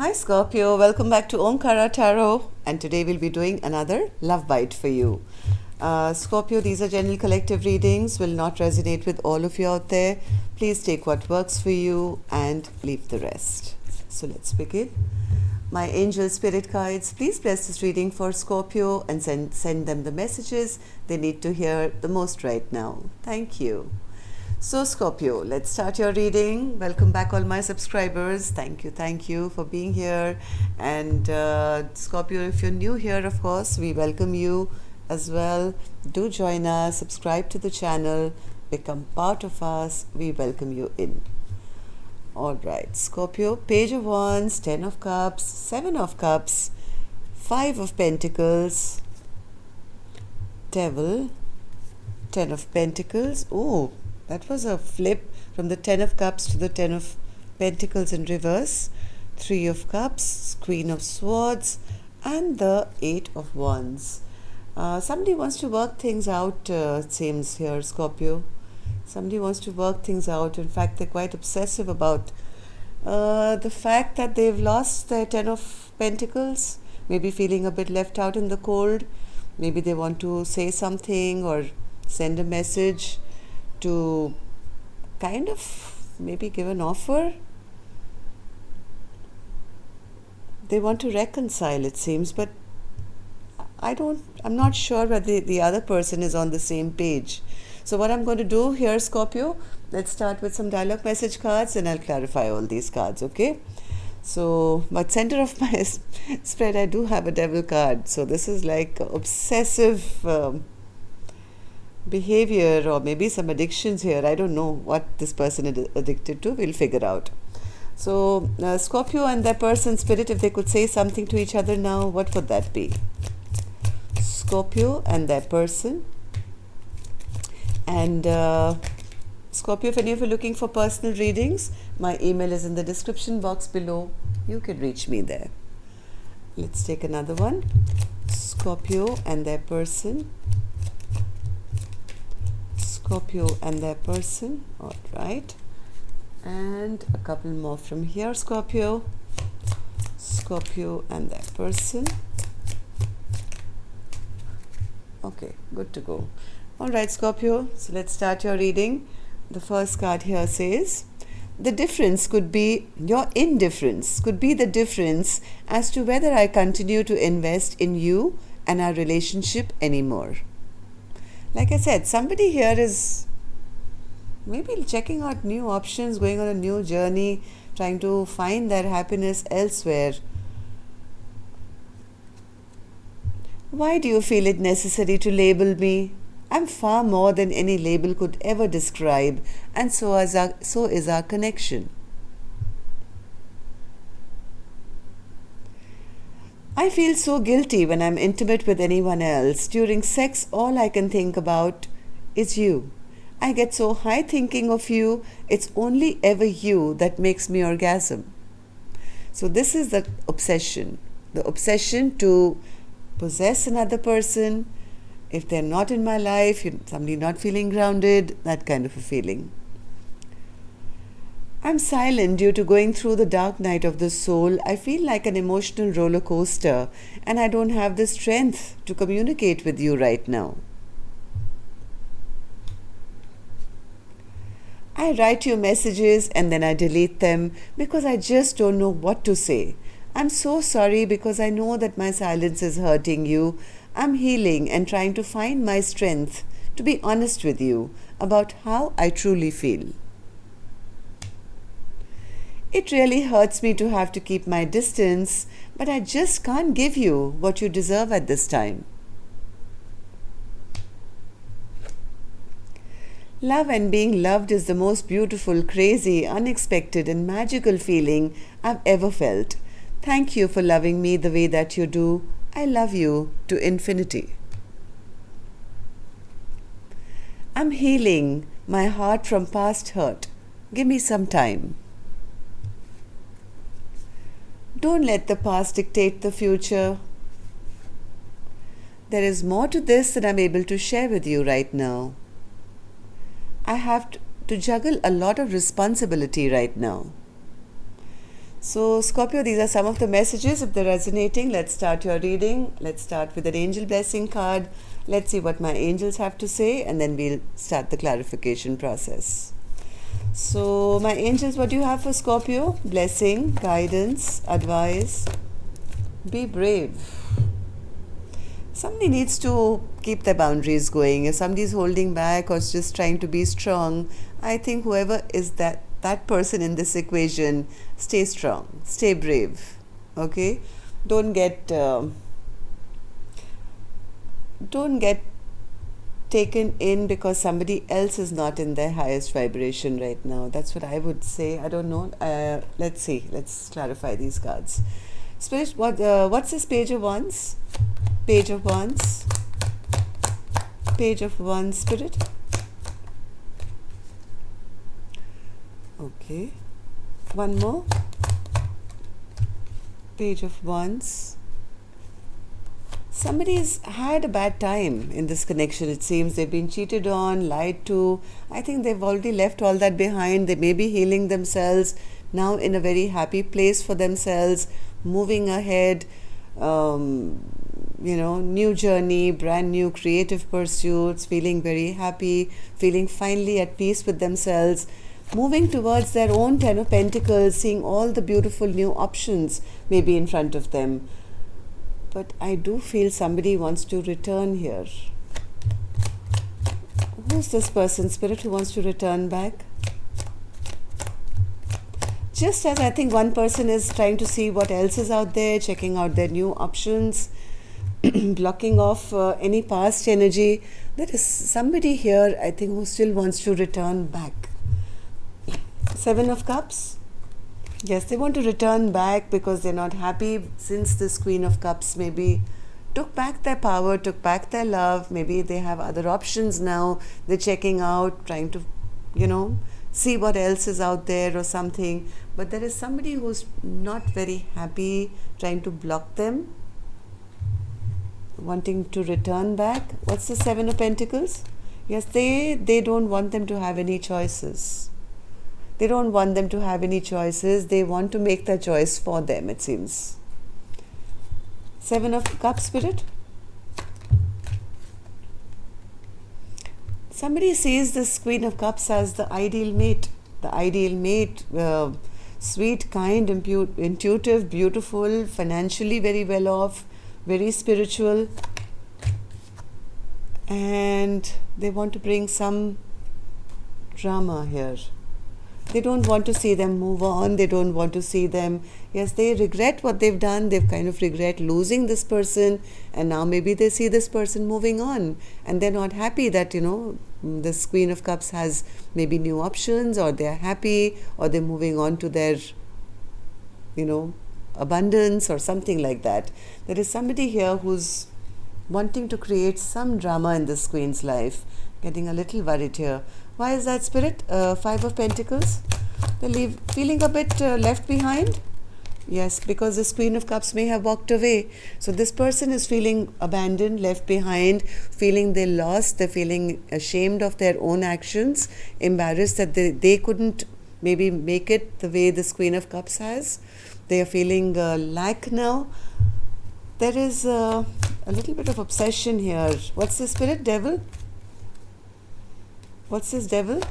Hi Scorpio, welcome back to Omkara Tarot, and today we'll be doing another love bite for you. Scorpio, these are general collective readings, will not resonate with all of you out there. Please take what works for you and leave the rest. So let's begin. My angel spirit guides, please bless this reading for Scorpio and send them the messages they need to hear the most right now. Thank you. So Scorpio, let's start your reading. Welcome back all my subscribers. Thank you for being here. And Scorpio, if you're new here, of course, we welcome you as well. Do join us, subscribe to the channel, become part of us. We welcome you in. All right, Scorpio, Page of Wands, 10 of Cups, 7 of Cups, 5 of Pentacles, Devil, 10 of Pentacles. Oh, that was a flip from the 10 of Cups to the 10 of Pentacles in reverse. 3 of Cups, Queen of Swords, and the 8 of Wands. Somebody wants to work things out, it seems here, Scorpio. Somebody wants to work things out. In fact, they're quite obsessive about the fact that they've lost their 10 of Pentacles, maybe feeling a bit left out in the cold. Maybe they want to say something or send a message to kind of maybe give an offer. They want to reconcile, it seems, but I'm not sure whether the other person is on the same page. So what I'm going to do here, Scorpio, let's start with some dialogue message cards and I'll clarify all these cards, okay? So, but center of my spread, I do have a devil card. So this is like obsessive behavior or maybe some addictions here. I don't know what this person is addicted to. We'll figure out. So Scorpio and their person spirit, if they could say something to each other now, what would that be? Scorpio and their person. And Scorpio, if any of you are looking for personal readings, my email is in the description box below. You can reach me there. Let's take another one. Scorpio and their person. Scorpio and their person. All right. And a couple more from here, Scorpio. Scorpio and their person. Okay, good to go. All right, Scorpio. So let's start your reading. The first card here says, the difference could be, your indifference could be the difference as to whether I continue to invest in you and our relationship anymore. Like I said, somebody here is maybe checking out new options, going on a new journey, trying to find their happiness elsewhere. Why do you feel it necessary to label me? I'm far more than any label could ever describe, and so is our connection. I feel so guilty when I'm intimate with anyone else. During sex, all I can think about is you. I get so high thinking of you, it's only ever you that makes me orgasm. So this is the obsession to possess another person. If they're not in my life, somebody not feeling grounded, that kind of a feeling. I'm silent due to going through the dark night of the soul. I feel like an emotional roller coaster, and I don't have the strength to communicate with you right now. I write you messages and then I delete them because I just don't know what to say. I'm so sorry because I know that my silence is hurting you. I'm healing and trying to find my strength to be honest with you about how I truly feel. It really hurts me to have to keep my distance, but I just can't give you what you deserve at this time. Love and being loved is the most beautiful, crazy, unexpected, and magical feeling I've ever felt. Thank you for loving me the way that you do. I love you to infinity. I'm healing my heart from past hurt. Give me some time. Don't let the past dictate the future. There is more to this than I'm able to share with you right now. I have to juggle a lot of responsibility right now. So, Scorpio, these are some of the messages. If they're resonating, let's start your reading. Let's start with an angel blessing card. Let's see what my angels have to say, and then we'll start the clarification process. So, my angels, what do you have for Scorpio? Blessing, guidance, advice. Be brave. Somebody needs to keep their boundaries going. If somebody's holding back or just trying to be strong, I think whoever is that person in this equation, stay strong, stay brave. Okay, don't get taken in because somebody else is not in their highest vibration right now. That's what I would say. I don't know. Let's see. Let's clarify these cards. Spirit, what's this Page of Wands? Page of Wands. Page of Wands, Spirit. Okay. One more. Page of Wands. Somebody's had a bad time in this connection, it seems. They've been cheated on, lied to. I think they've already left all that behind. They may be healing themselves, now in a very happy place for themselves, moving ahead, new journey, brand new creative pursuits, feeling very happy, feeling finally at peace with themselves, moving towards their own Ten of Pentacles, seeing all the beautiful new options maybe in front of them. But I do feel somebody wants to return here. Who's this person, Spirit, who wants to return back? Just as I think one person is trying to see what else is out there, checking out their new options, blocking off any past energy, there is somebody here, I think, who still wants to return back. Seven of Cups. Yes, they want to return back because they're not happy since this Queen of Cups maybe took back their power, took back their love. Maybe they have other options now. They're checking out, trying to, see what else is out there or something. But there is somebody who's not very happy, trying to block them, wanting to return back. What's the Seven of Pentacles? Yes, they don't want them to have any choices. They don't want them to have any choices. They want to make the choice for them, it seems. Seven of Cups, Spirit. Somebody sees this Queen of Cups as the ideal mate. The ideal mate, sweet, kind, intuitive, beautiful, financially very well off, very spiritual. And they want to bring some drama here. They don't want to see them move on. They don't want to see them. Yes, they regret what they've done. They've kind of regret losing this person. And now maybe they see this person moving on. And they're not happy that, this Queen of Cups has maybe new options, or they're happy, or they're moving on to their, abundance or something like that. There is somebody here who's wanting to create some drama in this Queen's life. Getting a little worried here. Why is that, Spirit? Five of Pentacles. They're feeling a bit left behind. Yes, because this Queen of Cups may have walked away. So this person is feeling abandoned, left behind, feeling they lost. They're feeling ashamed of their own actions, embarrassed that they couldn't maybe make it the way this Queen of Cups has. They are feeling lack now. There is a little bit of obsession here. What's the Spirit? Devil? What's this, Devil?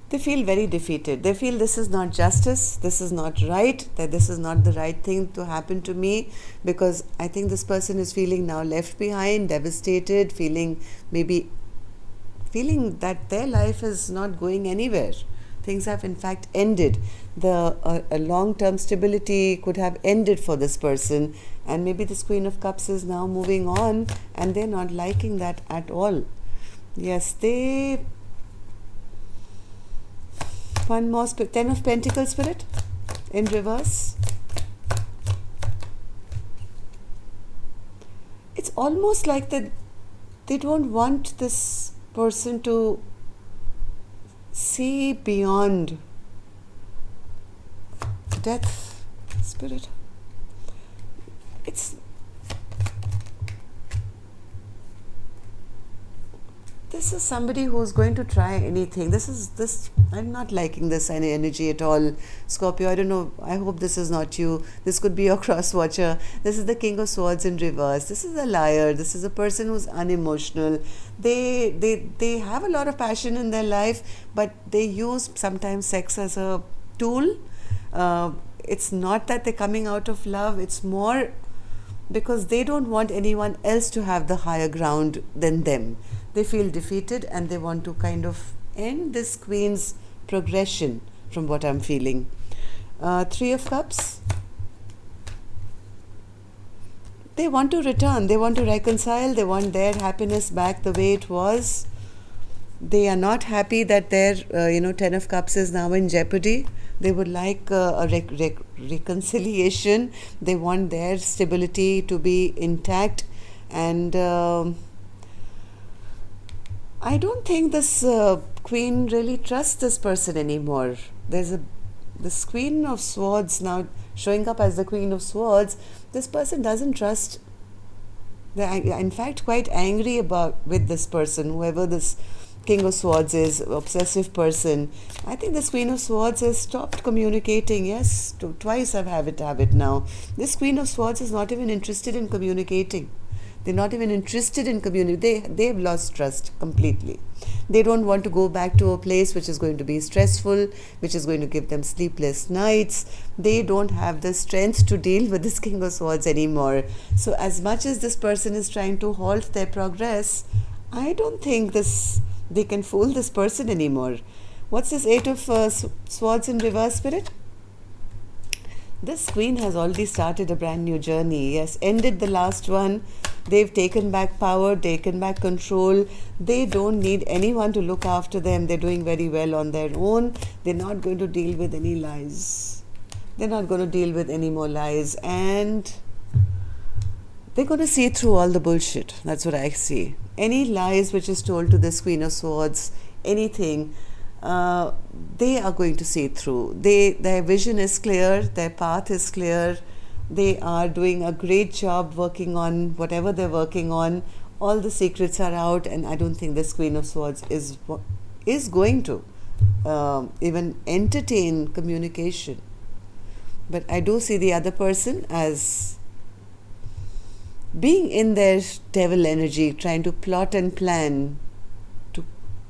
They feel very defeated. They feel this is not justice, this is not right, that this is not the right thing to happen to me, because I think this person is feeling now left behind, devastated, feeling that their life is not going anywhere. Things have in fact ended. A long-term stability could have ended for this person, and maybe this Queen of Cups is now moving on and they're not liking that at all. Yes, one more Ten of Pentacles, Spirit, in reverse. It's almost like that they don't want this person to see beyond death, Spirit. this is somebody who's going to try anything. This I'm not liking this energy at all, Scorpio. I don't know, I hope this is not you. This could be your cross watcher. This is the King of Swords in reverse. This is a liar. This is a person who's unemotional. They have a lot of passion in their life, but they use sometimes sex as a tool. It's not that they're coming out of love, it's more because they don't want anyone else to have the higher ground than them. They feel defeated and they want to kind of end this Queen's progression, from what I'm feeling. Three of Cups. They want to return, they want to reconcile, they want their happiness back the way it was. They are not happy that their Ten of Cups is now in jeopardy. They would like a reconciliation. They want their stability to be intact, and I don't think this Queen really trusts this person anymore. This Queen of Swords now showing up as the Queen of Swords. This person doesn't trust. They're in fact quite angry with this person, whoever this King of Swords is, obsessive person. I think this Queen of Swords has stopped communicating. Yes, twice I've have it now. This Queen of Swords is not even interested in communicating. They're not even interested in communicating. They've lost trust completely. They don't want to go back to a place which is going to be stressful, which is going to give them sleepless nights. They don't have the strength to deal with this King of Swords anymore. So as much as this person is trying to halt their progress, I don't think they can fool this person anymore. What's this Eight of Swords in reverse, Spirit? This Queen has already started a brand new journey. Yes, ended the last one. They've taken back power, taken back control. They don't need anyone to look after them. They're doing very well on their own. They're not going to deal with any lies. They're not going to deal with any more lies. And they're going to see through all the bullshit. That's what I see. Any lies which is told to this Queen of Swords, anything, they are going to see through. Their vision is clear, their path is clear. They are doing a great job working on whatever they're working on. All the secrets are out, and I don't think this Queen of Swords is going to even entertain communication. But I do see the other person as being in their devil energy, trying to plot and plan to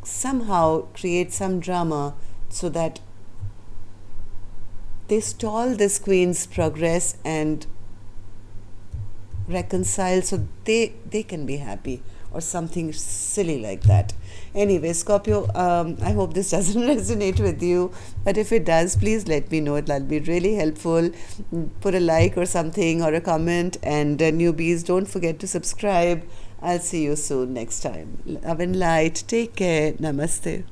somehow create some drama so that they stall this Queen's progress and reconcile so they can be happy, or something silly like that. Anyway, Scorpio, I hope this doesn't resonate with you, but if it does, please let me know. That'll be really helpful. Put a like or something, or a comment, and newbies, don't forget to subscribe. I'll see you soon next time. Love and light. Take care. Namaste.